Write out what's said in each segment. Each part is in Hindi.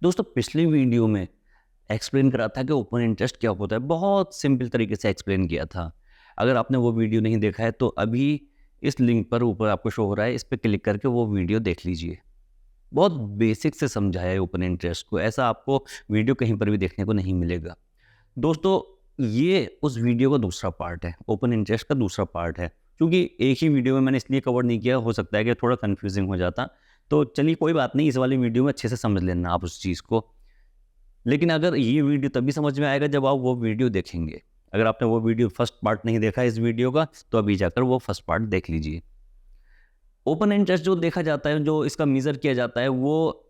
दोस्तों पिछले वीडियो में एक्सप्लेन करा था कि ओपन इंटरेस्ट क्या होता है, बहुत सिंपल तरीके से एक्सप्लेन किया था। अगर आपने वो वीडियो नहीं देखा है तो अभी इस लिंक पर ऊपर आपको शो हो रहा है, इस पर क्लिक करके वो वीडियो देख लीजिए। बहुत बेसिक से समझाया है ओपन इंटरेस्ट को, ऐसा आपको वीडियो कहीं पर भी देखने को नहीं मिलेगा। दोस्तों ये उस वीडियो का दूसरा पार्ट है, ओपन इंटरेस्ट का दूसरा पार्ट है। क्योंकि एक ही वीडियो में मैंने इसलिए कवर नहीं किया, हो सकता है कि थोड़ा कन्फ्यूजिंग हो जाता। तो चलिए कोई बात नहीं, इस वाली वीडियो में अच्छे से समझ लेना आप उस चीज़ को। लेकिन अगर ये वीडियो तभी समझ में आएगा जब आप वो वीडियो देखेंगे। अगर आपने वो वीडियो फर्स्ट पार्ट नहीं देखा है इस वीडियो का, तो अभी जाकर वो फर्स्ट पार्ट देख लीजिए। ओपन इंटरेस्ट जो देखा जाता है, जो इसका मेज़र किया जाता है, वो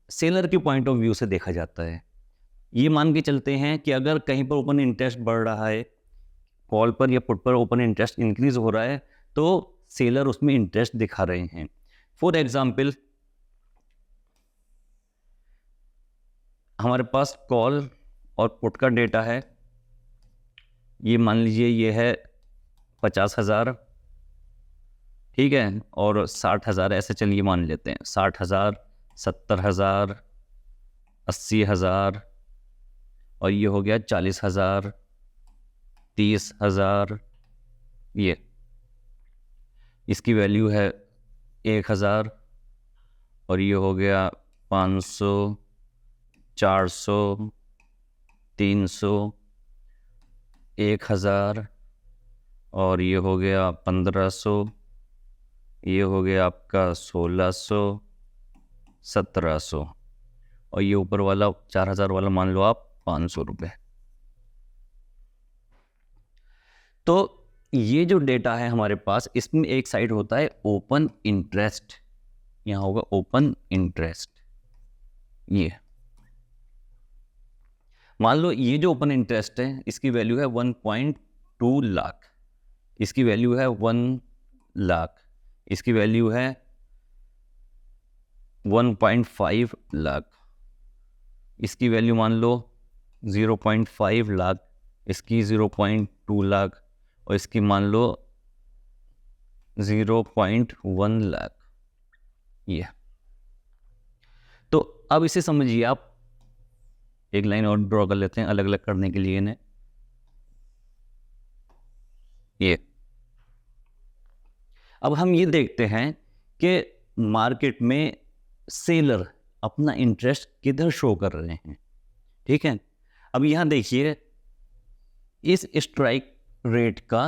सेलर के पॉइंट ऑफ व्यू से देखा जाता है। ये मान के चलते हैं कि अगर कहीं पर ओपन इंटरेस्ट बढ़ रहा है, कॉल पर या पुट पर ओपन इंटरेस्ट इंक्रीज हो रहा है, तो सेलर उसमें इंटरेस्ट दिखा रहे हैं। फॉर एग्जाम्पल, हमारे पास कॉल और पुट का डेटा है। ये मान लीजिए ये है 50,000, ठीक है, और 60,000, ऐसे चलिए मान लेते हैं 60,000, 70,000, 80,000, और ये हो गया 40,000, 30,000। ये इसकी वैल्यू है 1,000, और ये हो गया 500, 400, 300, 1,000, और ये हो गया 1,500, ये हो गया आपका 1,600, 1,700, और ये ऊपर वाला 4,000 वाला मान लो आप 500 रुपये। तो ये जो डेटा है हमारे पास, इसमें एक साइड होता है ओपन इंटरेस्ट, यहाँ होगा ओपन इंटरेस्ट। ये मान लो ये जो ओपन इंटरेस्ट है इसकी वैल्यू है 1.2 लाख, इसकी वैल्यू है 1 लाख, इसकी वैल्यू है 1.5 लाख, इसकी वैल्यू मान लो 0.5 लाख, इसकी 0.2 लाख, और इसकी मान लो 0.1 लाख। ये तो अब इसे समझिए आप, एक लाइन और ड्रॉ कर लेते हैं अलग अलग करने के लिए इन्हें। ये अब हम ये देखते हैं कि मार्केट में सेलर अपना इंटरेस्ट किधर शो कर रहे हैं, ठीक है। अब यहां देखिए इस स्ट्राइक रेट का,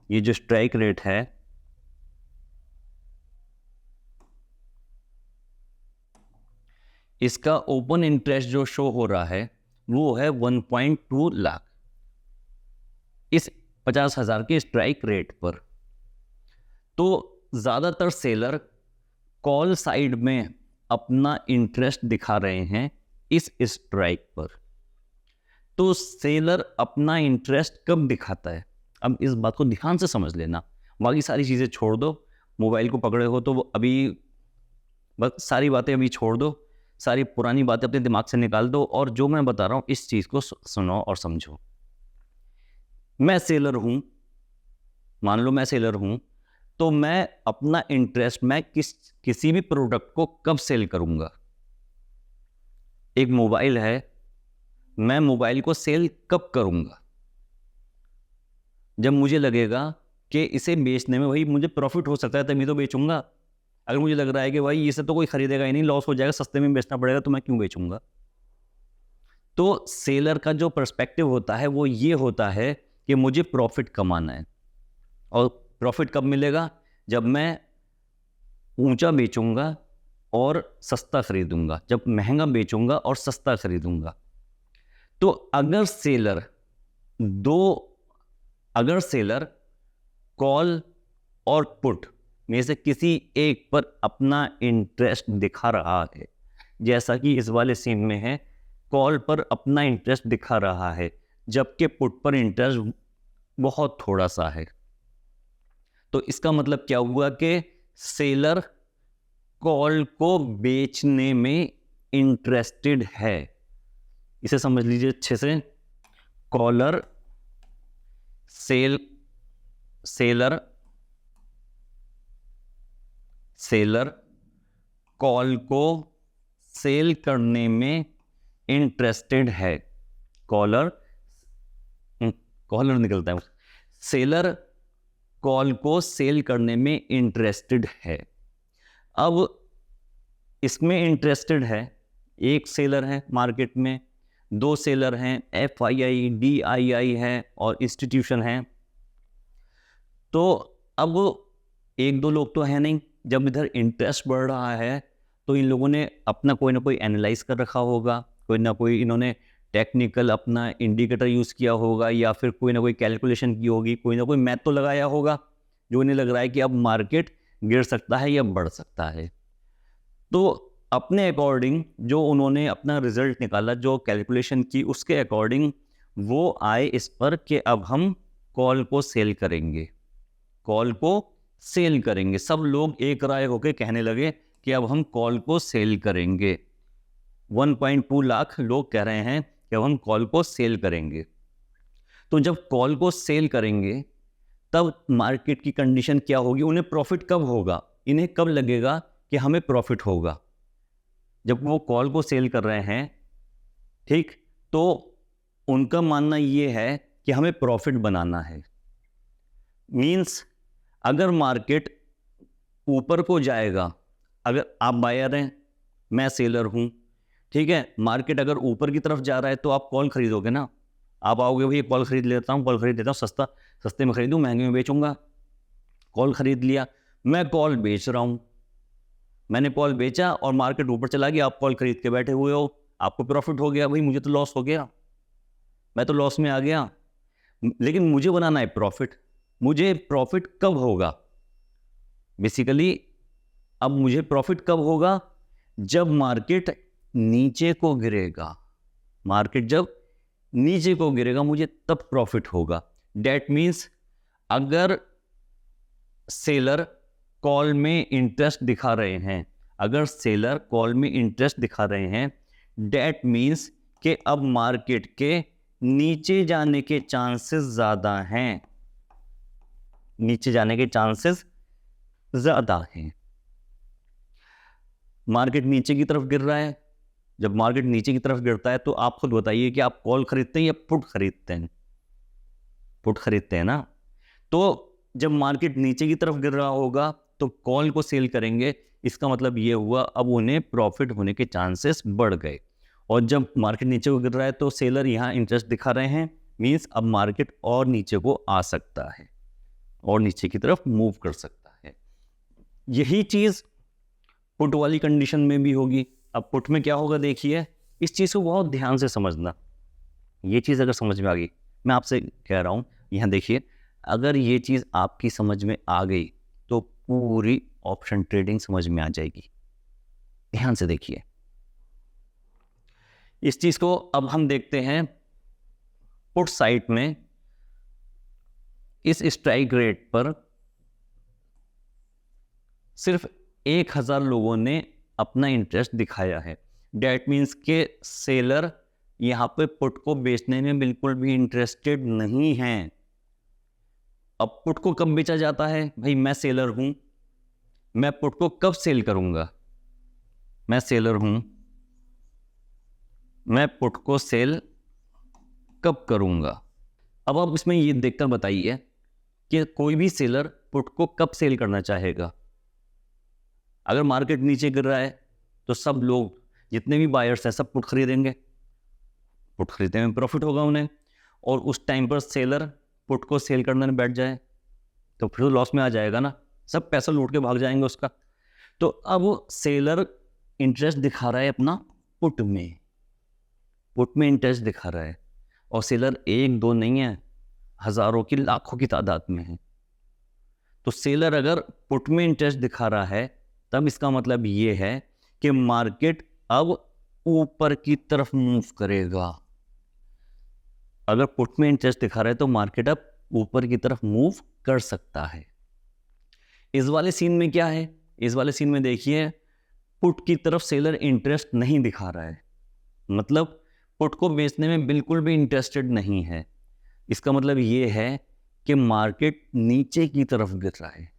ये जो स्ट्राइक रेट है, इसका ओपन इंटरेस्ट जो शो हो रहा है वो है 1.2 लाख इस 50,000 के स्ट्राइक रेट पर। तो ज्यादातर सेलर कॉल साइड में अपना इंटरेस्ट दिखा रहे हैं इस स्ट्राइक पर। तो सेलर अपना इंटरेस्ट कब दिखाता है, अब इस बात को ध्यान से समझ लेना। बाकी सारी चीजें छोड़ दो, मोबाइल को पकड़े हो तो अभी बस सारी बातें अभी छोड़ दो, सारी पुरानी बातें अपने दिमाग से निकाल दो, और जो मैं बता रहा हूं इस चीज को सुनो और समझो। मैं सेलर हूं, मान लो मैं सेलर हूं, तो मैं अपना इंटरेस्ट मैं किसी भी प्रोडक्ट को कब सेल करूंगा। एक मोबाइल है, मैं मोबाइल को सेल कब करूंगा, जब मुझे लगेगा कि इसे बेचने में भाई मुझे प्रॉफिट हो सकता है तभी तो बेचूंगा। अगर मुझे लग रहा है कि भाई इसे तो कोई खरीदेगा ही नहीं, लॉस हो जाएगा, सस्ते में बेचना पड़ेगा, तो मैं क्यों बेचूंगा। तो सेलर का जो पर्सपेक्टिव होता है वो ये होता है कि मुझे प्रॉफिट कमाना है, और प्रॉफिट कब मिलेगा, जब मैं ऊंचा बेचूंगा और सस्ता खरीदूंगा, जब महंगा बेचूंगा और सस्ता खरीदूंगा। तो दो अगर सेलर कॉल और पुट में से किसी एक पर अपना इंटरेस्ट दिखा रहा है, जैसा कि इस वाले सीन में है, कॉल पर अपना इंटरेस्ट दिखा रहा है जबकि पुट पर इंटरेस्ट बहुत थोड़ा सा है, तो इसका मतलब क्या हुआ कि सेलर कॉल को बेचने में इंटरेस्टेड है। इसे समझ लीजिए अच्छे से, कॉलर सेलर सेलर कॉल को सेल करने में इंटरेस्टेड है। कॉलर कॉलर निकलता है, सेलर कॉल को सेल करने में इंटरेस्टेड है। अब इसमें इंटरेस्टेड है, एक सेलर है मार्केट में, दो सेलर हैं, FII, DII है और इंस्टीट्यूशन है। तो अब एक दो लोग तो है नहीं, जब इधर इंटरेस्ट बढ़ रहा है तो इन लोगों ने अपना कोई ना कोई एनालाइज कर रखा होगा, कोई ना कोई इन्होंने टेक्निकल अपना इंडिकेटर यूज़ किया होगा या फिर कोई ना कोई कैलकुलेशन की होगी, कोई ना कोई मैथ तो लगाया होगा जो इन्हें लग रहा है कि अब मार्केट गिर सकता है या बढ़ सकता है। तो अपने अकॉर्डिंग जो उन्होंने अपना रिजल्ट निकाला, जो कैलकुलेशन की, उसके अकॉर्डिंग वो आए इस पर कि अब हम कॉल को सेल करेंगे, कॉल को सेल करेंगे। सब लोग एक राय होकर कहने लगे कि अब हम कॉल को सेल करेंगे। 1.2 लाख लोग कह रहे हैं कि अब हम कॉल को सेल करेंगे। तो जब कॉल को सेल करेंगे तब मार्केट की कंडीशन क्या होगी, उन्हें प्रॉफिट कब होगा, इन्हें कब लगेगा कि हमें प्रॉफिट होगा? जब वो कॉल को सेल कर रहे हैं, ठीक, तो उनका मानना ये है कि हमें प्रॉफिट बनाना है। मींस अगर मार्केट ऊपर को जाएगा, अगर आप बायर हैं, मैं सेलर हूं, ठीक है, मार्केट अगर ऊपर की तरफ जा रहा है तो आप कॉल खरीदोगे ना। आप आओगे भाई कॉल खरीद लेता हूँ, कॉल खरीद लेता हूँ, सस्ते में खरीदूँ, महंगे में बेचूंगा। कॉल खरीद लिया, मैं कॉल बेच रहा हूँ, मैंने कॉल बेचा और मार्केट ऊपर चला गया, आप कॉल खरीद के बैठे हुए हो, आपको प्रॉफिट हो गया, भाई मुझे तो लॉस हो गया, मैं तो लॉस में आ गया। लेकिन मुझे बनाना है प्रॉफिट। मुझे प्रॉफिट कब होगा? बेसिकली अब मुझे प्रॉफिट कब होगा? जब मार्केट नीचे को गिरेगा। मार्केट जब नीचे को गिरेगा मुझे तब प्रॉफिट होगा। डेट मीन्स अगर सेलर कॉल में इंटरेस्ट दिखा रहे हैं, अगर सेलर कॉल में इंटरेस्ट दिखा रहे हैं, डेट मीन्स कि अब मार्केट के नीचे जाने के चांसेस ज़्यादा हैं, नीचे जाने के चांसेस ज़्यादा हैं। मार्केट नीचे की तरफ गिर रहा है, जब मार्केट नीचे की तरफ गिरता है तो आप खुद बताइए कि आप कॉल खरीदते हैं या पुट खरीदते हैं? पुट खरीदते हैं ना। तो जब मार्केट नीचे की तरफ गिर रहा होगा तो कॉल को सेल करेंगे, इसका मतलब ये हुआ अब उन्हें प्रॉफिट होने के चांसेस बढ़ गए। और जब मार्केट नीचे को गिर रहा है तो सेलर यहाँ इंटरेस्ट दिखा रहे हैं, मीन्स अब मार्केट और नीचे को आ सकता है और नीचे की तरफ मूव कर सकता है। यही चीज़ पुट वाली कंडीशन में भी होगी। अब पुट में क्या होगा, देखिए, इस चीज़ को बहुत ध्यान से समझना। ये चीज़ अगर समझ में आ गई, मैं आपसे कह रहा हूँ, यहाँ देखिए, अगर ये चीज़ आपकी समझ में आ गई तो पूरी ऑप्शन ट्रेडिंग समझ में आ जाएगी। ध्यान से देखिए इस चीज़ को। अब हम देखते हैं पुट साइड में इस स्ट्राइक रेट पर सिर्फ 1000 लोगों ने अपना इंटरेस्ट दिखाया है। डेट मीन्स के सेलर यहाँ पे पुट को बेचने में बिल्कुल भी इंटरेस्टेड नहीं हैं। अब पुट को कब बेचा जाता है? भाई मैं सेलर हूं, मैं पुट को कब सेल करूंगा? मैं सेलर हूं, मैं पुट को सेल कब करूंगा? अब आप इसमें ये देखकर बताइए कि कोई भी सेलर पुट को कब सेल करना चाहेगा? अगर मार्केट नीचे गिर रहा है तो सब लोग, जितने भी बायर्स हैं, सब पुट खरीदेंगे, पुट खरीदने में प्रॉफिट होगा उन्हें। और उस टाइम पर सेलर पुट को सेल करने में बैठ जाए तो फिर लॉस में आ जाएगा ना, सब पैसा लूट के भाग जाएंगे उसका। तो अब सेलर इंटरेस्ट दिखा रहा है अपना पुट में, पुट में इंटरेस्ट दिखा रहा है, और सेलर एक दो नहीं है, हजारों की लाखों की तादाद में है। तो सेलर अगर पुट में इंटरेस्ट दिखा रहा है तब इसका मतलब ये है कि मार्केट अब ऊपर की तरफ मूव करेगा। अगर पुट में इंटरेस्ट दिखा रहा है तो मार्केट अब ऊपर की तरफ मूव कर सकता है। इस वाले सीन में क्या है? इस वाले सीन में देखिए, पुट की तरफ सेलर इंटरेस्ट नहीं दिखा रहा है, मतलब पुट को बेचने में बिल्कुल भी इंटरेस्टेड नहीं है। इसका मतलब ये है कि मार्केट नीचे की तरफ गिर रहा है,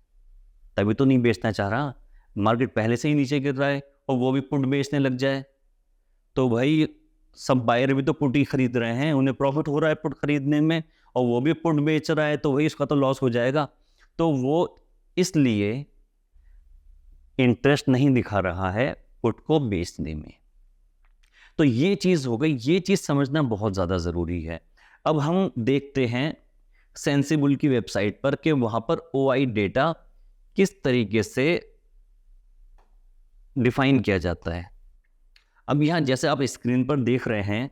तभी तो नहीं बेचना चाह रहा। मार्केट पहले से ही नीचे गिर रहा है और वो भी पुट बेचने लग जाए तो भाई सब बायर भी तो पुट ही खरीद रहे हैं, उन्हें प्रॉफिट हो रहा है पुट खरीदने में, और वो भी पुट बेच रहा है, तो भाई उसका तो लॉस हो जाएगा। तो वो इसलिए इंटरेस्ट नहीं दिखा रहा है पुट को बेचने में। तो ये चीज़ हो गई, ये चीज़ समझना बहुत ज़्यादा ज़रूरी है। अब हम देखते हैं सेंसिबल की वेबसाइट पर कि वहाँ पर OI डेटा किस तरीके से डिफाइन किया जाता है। अब यहाँ जैसे आप स्क्रीन पर देख रहे हैं,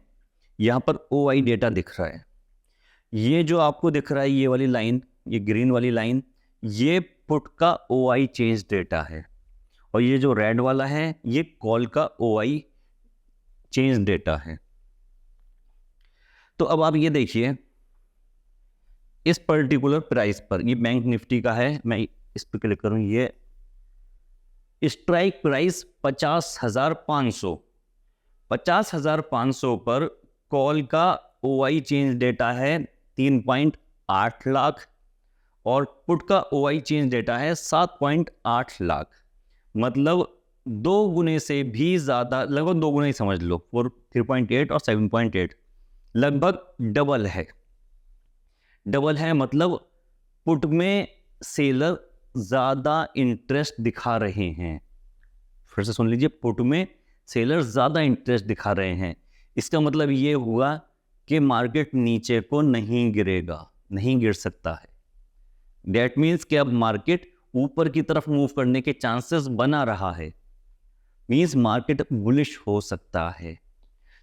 यहाँ पर OI डेटा दिख रहा है। ये जो आपको दिख रहा है, ये वाली लाइन, ये ग्रीन वाली लाइन, ये पुट का OI चेंज डेटा है, और ये जो रेड वाला है, ये कॉल का OI चेंज डेटा है। तो अब आप ये देखिए, इस पर्टिकुलर प्राइस पर, ये बैंक निफ्टी का है, मैं इस पर क्लिक करूं, ये स्ट्राइक प्राइस 50,500, 50,500 पर कॉल का OI चेंज डेटा है 3.8 लाख, और पुट का OI चेंज डेटा है 7.8 लाख। मतलब 2 गुने से भी ज़्यादा, लगभग 2 गुना ही समझ लो, 3.8 और 7.8, लगभग डबल है। डबल है मतलब पुट में सेलर ज़्यादा इंटरेस्ट दिखा रहे हैं। फिर से सुन लीजिए, पुट में सेलर ज़्यादा इंटरेस्ट दिखा रहे हैं। इसका मतलब ये हुआ कि मार्केट नीचे को नहीं गिरेगा, नहीं गिर सकता है। डेट मीन्स कि अब मार्केट ऊपर की तरफ मूव करने के चांसेस बना रहा है, मीन्स मार्केट बुलिश हो सकता है।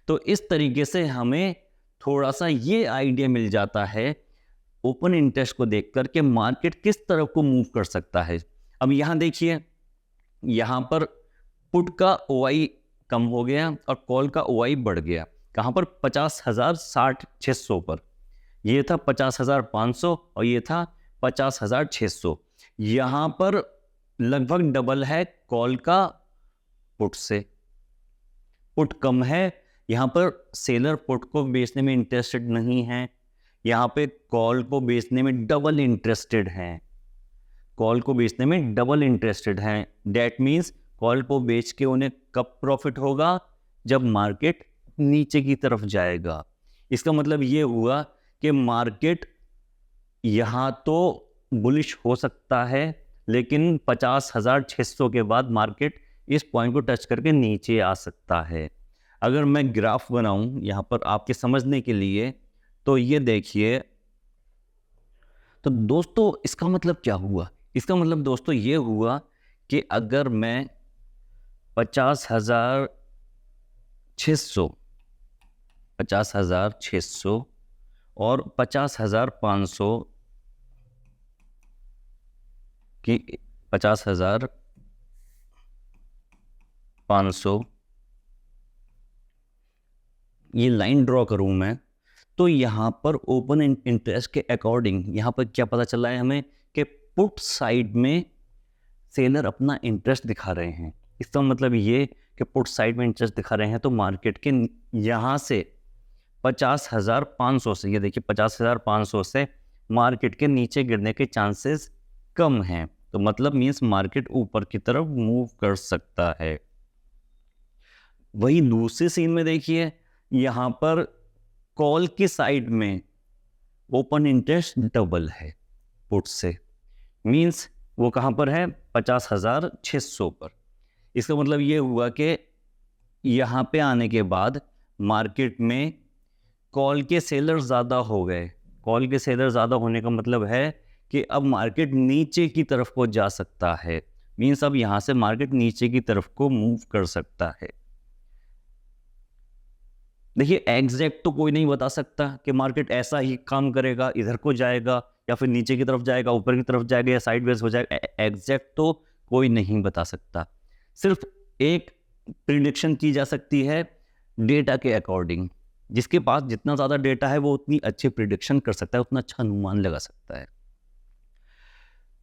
तो इस तरीके से हमें थोड़ा सा ये आइडिया मिल जाता है ओपन इंटरेस्ट को देखकर कि मार्केट किस तरफ को मूव कर सकता है। अब यहाँ देखिए, यहाँ पर पुट का OI कम हो गया और कॉल का OI बढ़ गया। कहाँ पर? 50,600 पर। ये था 50,500 और ये था 50,600। यहाँ पर लगभग डबल है कॉल का पुट से। पुट कम है, यहाँ पर सेलर पुट को बेचने में इंटरेस्टेड नहीं है, यहाँ पे कॉल को बेचने में डबल इंटरेस्टेड हैं। कॉल को बेचने में डबल इंटरेस्टेड हैं। डेट मीन्स कॉल को बेच के उन्हें कब प्रॉफिट होगा? जब मार्केट नीचे की तरफ जाएगा। इसका मतलब ये हुआ कि मार्केट यहाँ तो बुलिश हो सकता है, लेकिन 50,600 के बाद मार्केट इस पॉइंट को टच करके नीचे आ सकता है। अगर मैं ग्राफ बनाऊं यहाँ पर आपके समझने के लिए, तो ये देखिए, तो दोस्तों इसका मतलब क्या हुआ? इसका मतलब दोस्तों ये हुआ कि अगर मैं 50,600 और 50,500 की 50,500 ये लाइन ड्रॉ करूं मैं, तो यहाँ पर ओपन इंटरेस्ट के अकॉर्डिंग यहाँ पर क्या पता चला है हमें कि पुट साइड में सेलर अपना इंटरेस्ट दिखा रहे हैं। इसका मतलब ये कि पुट साइड में इंटरेस्ट दिखा रहे हैं, तो मार्केट के यहाँ से 50,500 से, ये देखिए 50,500 से मार्केट के नीचे गिरने के चांसेस कम हैं। तो मतलब मीन्स मार्केट ऊपर की तरफ मूव कर सकता है। वही दूसरे सीन में देखिए, यहाँ पर कॉल की साइड में ओपन इंटरेस्ट डबल है पुट से, मीन्स वो कहाँ पर है? 50,600 पर। इसका मतलब ये हुआ कि यहाँ पे आने के बाद मार्केट में कॉल के सेलर ज़्यादा हो गए। कॉल के सेलर ज़्यादा होने का मतलब है कि अब मार्केट नीचे की तरफ को जा सकता है, मीन्स अब यहाँ से मार्केट नीचे की तरफ को मूव कर सकता है। देखिए एग्जैक्ट तो कोई नहीं बता सकता कि मार्केट ऐसा ही काम करेगा, इधर को जाएगा या फिर नीचे की तरफ जाएगा, ऊपर की तरफ जाएगा या साइडवेज हो जाएगा। एग्जैक्ट तो कोई नहीं बता सकता। सिर्फ एक प्रिडिक्शन की जा सकती है डेटा के अकॉर्डिंग। जिसके पास जितना ज़्यादा डेटा है वो उतनी अच्छी प्रिडिक्शन कर सकता है, उतना अच्छा अनुमान लगा सकता है।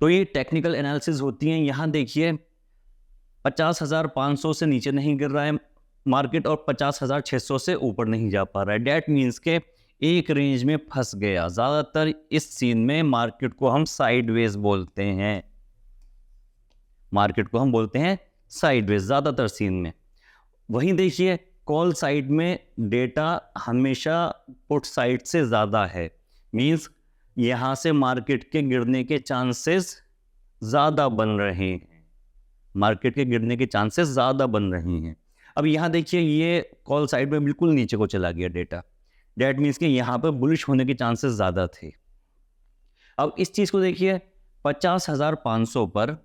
तो ये टेक्निकल एनालिसिस होती हैं। यहाँ देखिए 50,500 से नीचे नहीं गिर रहा है मार्केट और 50,600 से ऊपर नहीं जा पा रहा है। डेट मीन्स के एक रेंज में फंस गया। ज़्यादातर इस सीन में मार्केट को हम साइडवेज बोलते हैं। मार्केट को हम बोलते हैं साइडवेज ज़्यादातर सीन में। वहीं देखिए कॉल साइड में डेटा हमेशा पुट साइड से ज़्यादा है, मीन्स यहाँ से मार्केट के गिरने के चांसेस ज़्यादा बन रहे हैं, मार्केट के गिरने के चांसेस ज़्यादा बन रहे हैं। अब यहाँ देखिए ये कॉल साइड में बिल्कुल नीचे को चला गया डेटा, डेट मीन्स कि यहाँ पर बुलिश होने के चांसेस ज़्यादा थे। अब इस चीज़ को देखिए 50,500 पर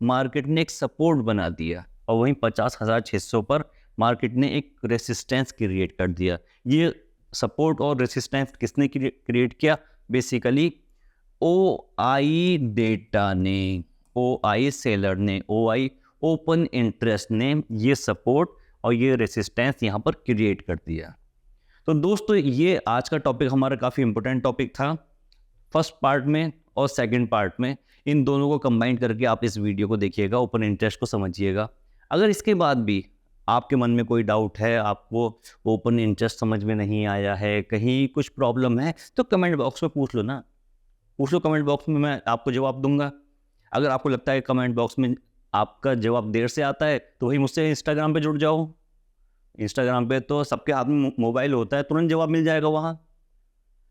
मार्केट ने एक सपोर्ट बना दिया और वहीं 50,600 पर मार्केट ने एक रेसिस्टेंस क्रिएट कर दिया। ये सपोर्ट और रेसिस्टेंस किसने क्रिएट किया? बेसिकली OI डेटा ने, OI सेलर ने, OI ओपन इंटरेस्ट ने ये सपोर्ट और ये रेसिस्टेंस यहाँ पर क्रिएट कर दिया। तो दोस्तों ये आज का टॉपिक हमारा काफ़ी इंपॉर्टेंट टॉपिक था। फर्स्ट पार्ट में और सेकंड पार्ट में इन दोनों को कंबाइन करके आप इस वीडियो को देखिएगा, ओपन इंटरेस्ट को समझिएगा। अगर इसके बाद भी आपके मन में कोई डाउट है, आपको ओपन इंटरेस्ट समझ में नहीं आया है, कहीं कुछ प्रॉब्लम है, तो कमेंट बॉक्स में पूछ लो ना, पूछ लो कमेंट बॉक्स में, मैं आपको जवाब दूंगा। अगर आपको लगता है कमेंट बॉक्स में आपका जवाब देर से आता है तो वही मुझसे इंस्टाग्राम पे जुड़ जाओ। इंस्टाग्राम पे तो सबके हाथ में मोबाइल होता है, तुरंत जवाब मिल जाएगा वहाँ।